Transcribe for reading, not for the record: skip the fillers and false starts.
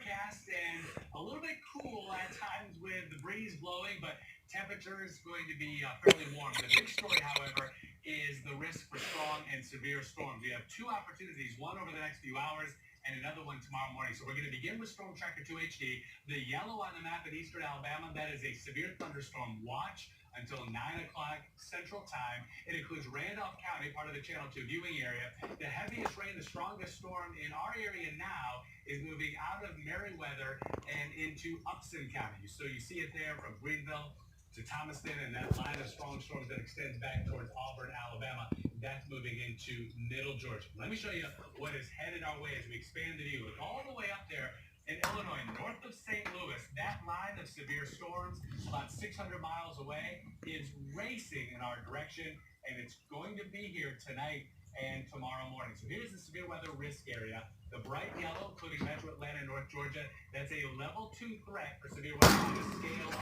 overcast and a little bit cool at times with the breeze blowing, but temperature is going to be fairly warm. The big story, however, is the risk for strong and severe storms. We have two opportunities, one over the next few hours and another one tomorrow morning. So we're going to begin with Storm Tracker 2 HD. The yellow on the map in eastern Alabama, that is a severe thunderstorm watch until 9 o'clock Central Time. It includes Randolph County, part of the Channel 2 viewing area. The heaviest rain, the strongest storm in our area now is moving out of Meriwether and into Upson County. So you see it there from Greenville to Thomaston, and that line of strong storms that extends back towards Auburn, Alabama, that's moving into middle Georgia. Let me show you what is headed our way as we expand the view. Look all the way up there in Illinois, north of St. Louis. That line of severe storms, about 600 miles away, is racing in our direction, and it's going to be here tonight and tomorrow morning. So here's the severe weather risk area. The bright yellow, including Metro Atlanta, North Georgia, that's a level 2 threat for severe weather on the scale